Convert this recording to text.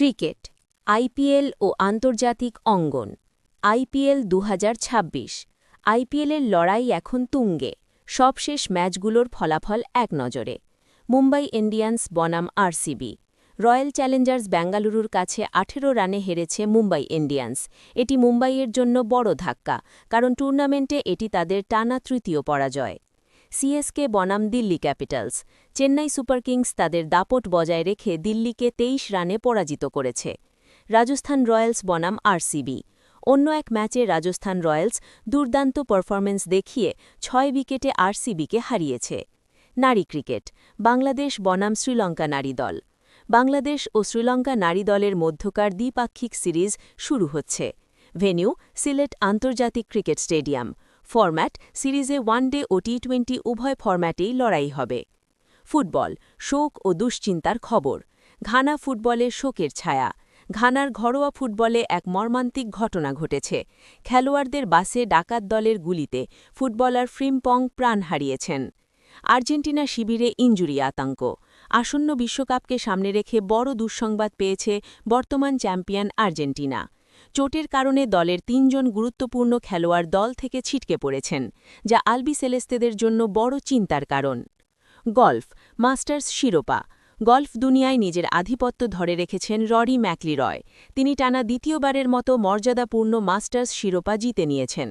Cricket, IPL ও আন্তর্জাতিক অঙ্গন। IPL ২০২৬। আইপিএলের লড়াই এখন তুঙ্গে, সবশেষ ম্যাচগুলোর ফলাফল এক নজরে। মুম্বাই ইন্ডিয়ান্স বনাম আরসিবি। রয়্যাল চ্যালেঞ্জার্স বেঙ্গালুরুর কাছে ১৮ রানে হেরেছে মুম্বাই ইন্ডিয়ান্স। এটি মুম্বাইয়ের জন্য বড় ধাক্কা, কারণ টুর্নামেন্টে এটি তাদের টানা তৃতীয় পরাজয়। সিএসকে বনাম Delhi capitals. Chennai super kings তাদের দাপট বজায় রেখে দিল্লিকে ২৩ রানে পরাজিত করেছে। রাজস্থান রয়্যালস বনাম আরসিবি। অন্য এক ম্যাচে রাজস্থান রয়্যালস দুর্দান্ত পারফরম্যান্স দেখিয়ে ৬ উইকেটে আরসিবিকে হারিয়েছে। নারী ক্রিকেট, বাংলাদেশ বনাম শ্রীলঙ্কা নারী দল। বাংলাদেশ ও শ্রীলঙ্কা নারী দলের মধ্যকার দ্বিপাক্ষিক সিরিজ শুরু হচ্ছে। ভেন্যু সিলেট আন্তর্জাতিক ক্রিকেট স্টেডিয়াম। ফরম্যাট সিরিজে ওয়ানডে ও টি-20 উভয় ফরম্যাটেই লড়াই হবে। ফুটবল, শোক ও দুশ্চিন্তার খবর। ঘানা ফুটবলে শোকের ছায়া। ঘানার ঘরোয়া ফুটবলে এক মর্মান্তিক ঘটনা ঘটেছে। খেলোয়াড়দের বাসে ডাকাত দলের গুলিতে ফুটবলার ফ্রিম্পং প্রাণ হারিয়েছেন। আর্জেন্টিনা শিবিরে ইনজুরি আতঙ্ক। আসন্ন বিশ্বকাপকে সামনে রেখে বড় দুঃসংবাদ পেয়েছে বর্তমান চ্যাম্পিয়ন আর্জেন্টিনা। চোটের কারণে দলের ৩ জন গুরুত্বপূর্ণ খেলোয়াড় দল থেকে ছিটকে পড়েছেন, যা আলবিসেলেস্তেদের জন্য বড় চিন্তার কারণ। গলফ, মাস্টার্স শিরোপা। গলফ দুনিয়ায় নিজের আধিপত্য ধরে রেখেছেন ররি ম্যাকলিরয়। তিনি টানা দ্বিতীয়বারের মতো মর্যাদাপূর্ণ মাস্টার্স শিরোপা জিতে নিয়েছেন।